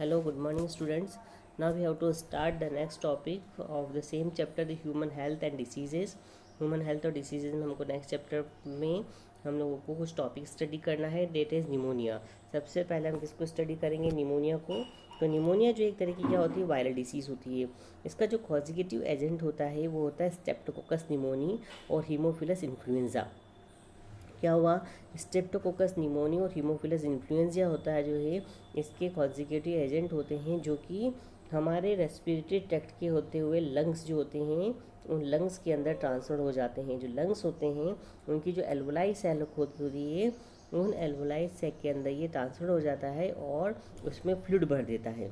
Hello, good morning, students. Now we have to start the next topic of the same chapter, the human health and diseases. Human health और diseases में हमको next chapter में हम लोगों को कुछ topic study करना है. That is pneumonia. सबसे पहले हम किसको स्टडी करेंगे? निमोनिया को. तो निमोनिया जो एक तरह की क्या होती है? वायरल डिसीज़ होती है. इसका जो कॉजिगेटिव एजेंट होता है वो होता है स्टेप्टोकोकस निमोनी और हीमोफिलस इन्फ्लुएंजा. क्या हुआ? स्ट्रेप्टोकोकस निमोनी और हीमोफिलस इन्फ्लुएंजा होता है जो है इसके कॉन्जिक्यूटिव एजेंट होते हैं जो कि हमारे रेस्पिरेटरी ट्रैक्ट के होते हुए लंग्स जो होते हैं उन लंग्स के अंदर ट्रांसफर हो जाते हैं. जो लंग्स होते हैं उनकी जो एल्वोलाई सेल होती है उन एल्वोलाई सेल के अंदर ये ट्रांसफर हो जाता है और उसमें फ्लूइड भर देता है.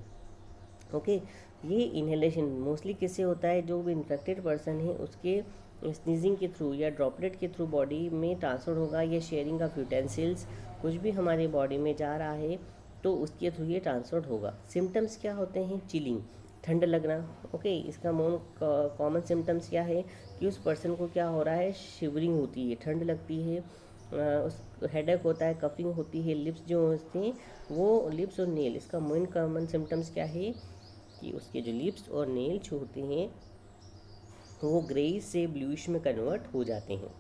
ओके ये इन्हेलेशन मोस्टली किससे होता है? जो भी इन्फेक्टेड पर्सन है उसके स्नीजिंग के थ्रू या ड्रॉपलेट के थ्रू बॉडी में ट्रांसफर होगा, या शेयरिंग ऑफ यूटेंसिल्स कुछ भी हमारे बॉडी में जा रहा है तो उसके थ्रू ये ट्रांसफर होगा. सिम्टम्स क्या होते हैं? चिलिंग, ठंड लगना. ओके इसका कॉमन सिम्टम्स क्या है कि उस पर्सन को क्या हो रहा है? शिवरिंग होती है, ठंड लगती है, उस हेडेक होता है, कफिंग होती है. लिप्स जो होते हैं वो लिप्स और नेल, इसका मेन कॉमन सिम्टम्स क्या है कि उसके जो लिप्स और नेल जो होते हैं वो ग्रेइश से ब्लूइश में कन्वर्ट हो जाते हैं.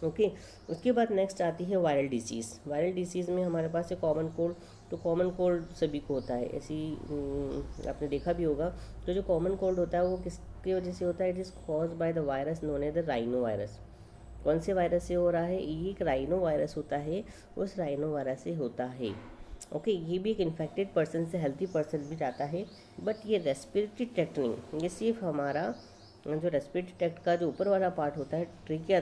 ओके उसके बाद नेक्स्ट आती है वायरल डिसीज़. वायरल डिसीज़ में हमारे पास है कॉमन कोल्ड. तो कॉमन कोल्ड सभी को होता है, ऐसी आपने देखा भी होगा. तो जो कॉमन कोल्ड होता है वो किसकी वजह से होता है? It is cause by the virus known as the rhino virus. कौन से वायरस से हो रहा है? ये एक राइनो वायरस होता है, उस राइनो वायरस से होता है. ओके ये भी एक इन्फेक्टेड पर्सन से हेल्थी पर्सन भी जाता है, बट ये रेस्पिरेटरी ट्रैक्ट नहीं, ये सिर्फ हमारा जो रेस्पिरेटरी ट्रैक्ट का जो ऊपर वाला पार्ट होता है ट्रिकिया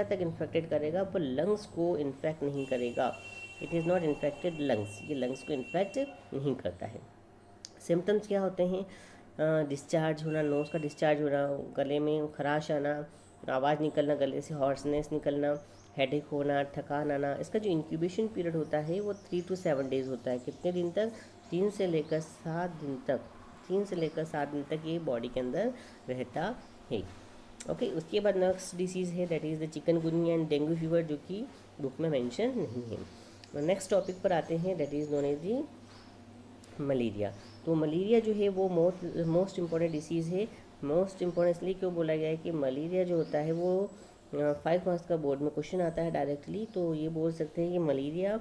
तक इन्फेक्टेड करेगा, पर लंग्स को इन्फेक्ट नहीं करेगा. It is not infected lungs, ये लंग्स को इन्फेक्ट नहीं करता है. सिम्टम्स क्या होते हैं? डिस्चार्ज होना, नोज़ का डिस्चार्ज होना, गले में खराश आना, आवाज़ निकलना, गले से हॉर्सनेस निकलना, हेडेक होना, थकान आना. इसका जो इंक्यूबेशन पीरियड होता है वो 3 to 7 डेज़ होता है. कितने दिन तक? 3 से लेकर 7 दिन तक. 3 से लेकर 7 दिन तक ये बॉडी के अंदर रहता है. ओके उसके बाद नेक्स्ट डिसीज़ है that is the chikungunya and dengue fever, जो कि बुक में मेंशन नहीं है. नेक्स्ट टॉपिक पर आते हैं that is known as the malaria. तो मलेरिया जो है वो मोस्ट इम्पॉर्टेंट डिसीज़ है. मोस्ट इम्पॉर्टेंट इसलिए क्यों बोला गया है कि मलेरिया जो होता है वो 5 मार्क्स का बोर्ड में क्वेश्चन आता है डायरेक्टली. तो ये बोल सकते हैं कि malaria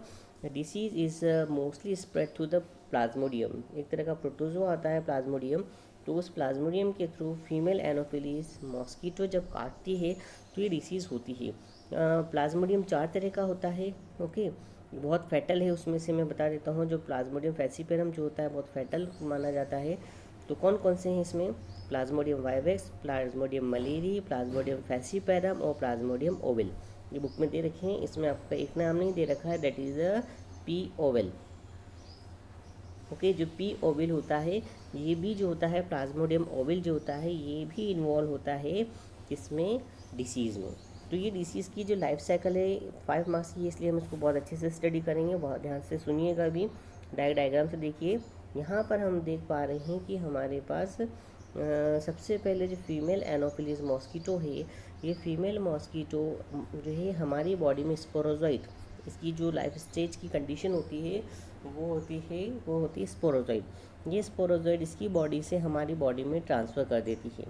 disease is mostly spread through the Plasmodium. एक तरह का प्रोटोजोआ आता है प्लाज्मोडियम, तो उस प्लाज्मोडियम के थ्रू फीमेल एनोफिलीज मॉस्किटो जब काटती है तो ये डिसीज़ होती है. प्लाज्मोडियम 4 तरह का होता है. ओके बहुत फैटल है, उसमें से मैं बता देता हूँ. जो प्लाज्मोडियम फैसिपेरम जो होता है बहुत फैटल माना जाता है. तो कौन कौन से हैं इसमें? Plasmodium vivax, plasmodium malariae, plasmodium falciparum और प्लाज्मोडियम ओवेल. ये बुक में दे रखे हैं. इसमें आपका एक नाम नहीं दे रखा है, that is the P oval. Okay जो पी ओविल होता है ये भी जो होता है प्लाज्मोडियम ओविल जो होता है ये भी इन्वॉल्व होता है इसमें डिसीज़ में. तो ये डिसीज़ की जो लाइफ साइकिल है 5 मार्क्स की, इसलिए हम इसको बहुत अच्छे से स्टडी करेंगे. बहुत ध्यान से सुनिएगा भी, डायग्राम से देखिए. यहाँ पर हम देख पा रहे हैं कि हमारे पास सबसे पहले जो फीमेल एनोफिलीज मॉस्किटो है, ये फीमेल मॉस्किटो जो है हमारी बॉडी में स्पोरोजोइट, इसकी जो लाइफ स्टेज की कंडीशन होती है वो होती है स्पोरोजोइड. ये स्पोरोजोइड इसकी बॉडी से हमारी बॉडी में ट्रांसफ़र कर देती है.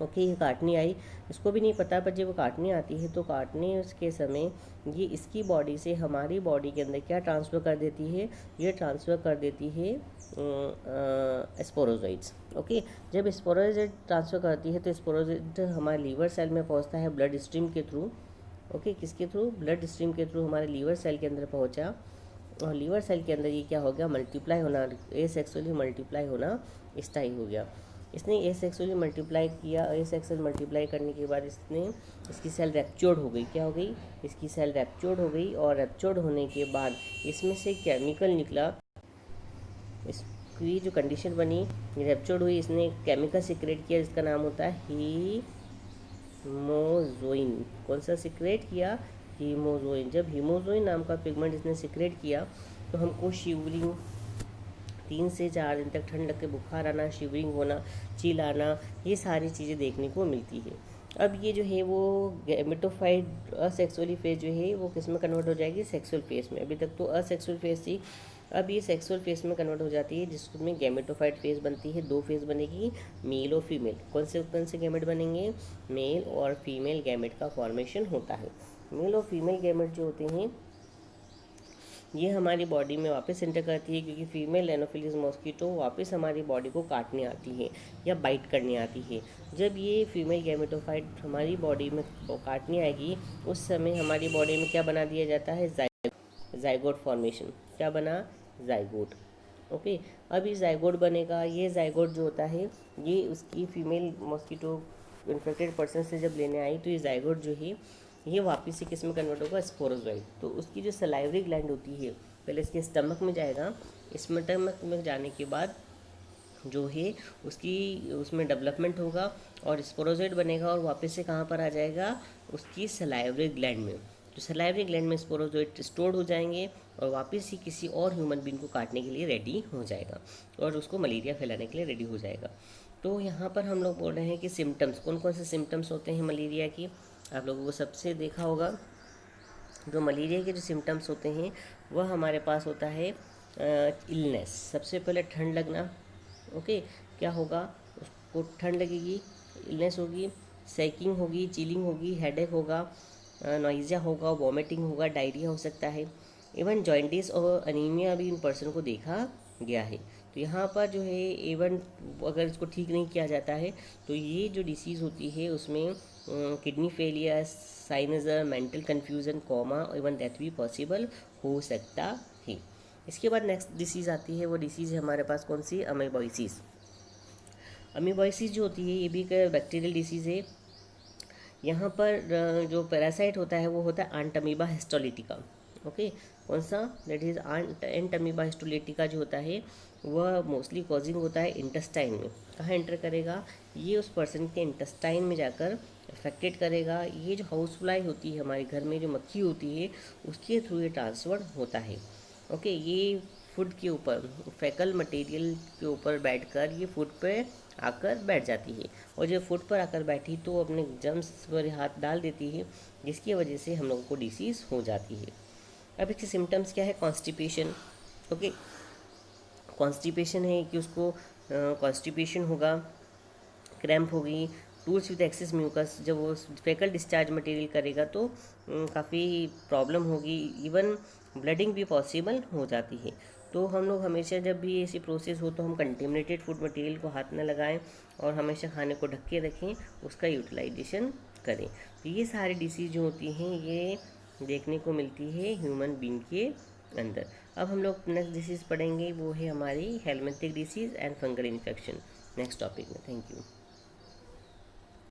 ओके ये काटने आई, इसको भी नहीं पता, पर जब वो काटने आती है तो काटने उसके समय ये इसकी बॉडी से हमारी बॉडी के अंदर क्या ट्रांसफ़र कर देती है? ये ट्रांसफ़र कर देती है स्पोरोजोइड्स. ओके जब स्पोरोजोइड ट्रांसफ़र करती है तो स्पोरोजोइड हमारे लीवर सेल में पहुंचता है ब्लड स्ट्रीम के थ्रू. ओके किसके थ्रू? ब्लड स्ट्रीम के थ्रू हमारे लीवर सेल के अंदर पहुंचा, और लीवर सेल के अंदर ये क्या हो गया? मल्टीप्लाई होना, एसेक्सुअली मल्टीप्लाई होना स्टार्ट हो गया. इसने एसेक्सुअली मल्टीप्लाई किया. एसेक्सुअल मल्टीप्लाई करने के बाद इसकी सेल रैप्चर्ड हो गई. क्या हो गई? इसकी सेल रैप्चर्ड हो गई, और रैप्चर्ड होने के बाद इसमें से केमिकल निकला. इसकी जो कंडीशन बनी, रैप्चर्ड हुई, इसने केमिकल सिक्रेट किया जिसका नाम होता है हीमोजोइन. कौन सा सिक्रेट किया? हीमोजोइन. जब हीमोजोइन नाम का पिगमेंट इसने सिक्रेट किया तो हमको शिवरिंग, 3 से 4 दिन तक ठंड लग के बुखार आना, शिवरिंग होना, चिल आना, ये सारी चीज़ें देखने को मिलती है. अब ये जो है वो गैमेटोफाइट असेक्सुअली फेज जो है वो किस में कन्वर्ट हो जाएगी? सेक्सुअल फेज में. अभी तक तो असेक्सुअल फेज थी, अब ये सेक्सुअल फेस में कन्वर्ट हो जाती है, जिसमें गैमेटोफाइट फेस बनती है। 2 फेस बनेगी, मेल और फीमेल। कौन से गैमेट बनेंगे? मेल और फीमेल गैमेट का फॉर्मेशन होता है। मेल और फीमेल गैमेट जो होते हैं ये हमारी बॉडी में वापस एंटर करती है, क्योंकि फीमेल एनोफिलिस मॉस्किटो वापस हमारी बॉडी को काटने आती है या बाइट करने आती है। जब ये फीमेल गैमेटोफाइट हमारी बॉडी में काटने आएगी, उस समय हमारी बॉडी में क्या बना दिया जाता है? Zygote formation. क्या बना? जाइगोट। ओके, अब ये जाइगोट बनेगा। ये जाइगोट जो होता है ये उसकी फीमेल मॉस्किटो इन्फेक्टेड पर्सन से जब लेने आई, तो ये जाइगोट जो है ये वापस से किस में कन्वर्ट होगा? स्पोरोजोइड। तो उसकी जो सलाइवरी ग्लैंड होती है पहले इसके स्टमक में जाएगा। स्टमक में जाने के बाद जो है उसकी उसमें डेवलपमेंट होगा और स्पोरोजोइड बनेगा और वापस से कहाँ पर आ जाएगा? उसकी सलाइवरी ग्लैंड में। तो सलाइवरी ग्लैंड में स्पोरोजोइड स्टोर्ड हो जाएंगे और वापस ही किसी और ह्यूमन बीइंग को काटने के लिए रेडी हो जाएगा और उसको मलेरिया फैलाने के लिए रेडी हो जाएगा। तो यहाँ पर हम लोग बोल रहे हैं कि सिम्टम्स, कौन कौन से सिम्टम्स होते हैं मलेरिया की? आप लोगों को सबसे देखा होगा, जो मलेरिया के जो सिम्टम्स होते हैं वह हमारे पास होता है इलनेस। सबसे पहले ठंड लगना। ओके, क्या होगा? उसको ठंड लगेगी, इलनेस होगी, सेकिंग होगी, चिलिंग होगी, हेडेक होगा, नॉइज़िया होगा, वॉमिटिंग होगा, डायरिया हो सकता है। इवन जॉइंटिस और अनीमिया भी इन पर्सन को देखा गया है। तो यहाँ पर जो है इवन अगर इसको ठीक नहीं किया जाता है तो ये जो डिसीज़ होती है उसमें किडनी फेलियर, साइनजर, mental confusion, coma, even death भी पॉसिबल हो सकता है। इसके बाद नेक्स्ट डिसीज़ आती है, वो डिसीज़ है हमारे पास कौन सी? अमीबॉइसिस। अमीबॉइसिस जो होती है ये भी एक बैक्टीरियल डिसीज़ है। यहाँ पर जो पैरासाइट होता है वो होता है आंट अमीबा हिस्टोलिटिका। ओके, कौन सा? That is ant amoeba histolytica जो होता है वह मोस्टली कॉजिंग होता है इंटेस्टाइन में। कहाँ एंटर करेगा? ये उस पर्सन के इंटेस्टाइन में जाकर अफेक्टेड करेगा। ये जो हाउस फ्लाई होती है हमारे घर में, जो मक्खी होती है, उसके थ्रू ये ट्रांसफर होता है। ओके, ये फूड के ऊपर, फैकल मटेरियल के ऊपर बैठकर ये फूड पे आकर बैठ जाती है और जब फूड पर आकर बैठी तो अपने जर्म्स पर हाथ डाल देती है, जिसकी वजह से हम लोगों को डिसीज़ हो जाती है। अब इसके सिम्टम्स क्या है? कॉन्स्टिपेशन। ओके, कॉन्स्टिपेशन है कि उसको कॉन्स्टिपेशन होगा, क्रैम्प होगी, टूल्स विद एक्सेस म्यूकस। जब वो फेकल डिस्चार्ज मटेरियल करेगा तो काफ़ी प्रॉब्लम होगी, इवन ब्लडिंग भी पॉसिबल हो जाती है। तो हम लोग हमेशा जब भी ऐसी प्रोसेस हो तो हम कंटेमिनेटेड फूड मटेरियल को हाथ न लगाएं और हमेशा खाने को ढक के रखें, उसका यूटिलाइजेशन करें। तो ये सारी डिसीज़ जो होती हैं ये देखने को मिलती है ह्यूमन बीइंग के अंदर। अब हम लोग नेक्स्ट डिसीज़ पढ़ेंगे, वो है हमारी helminthic disease and fungal infection next topic में। Thank you.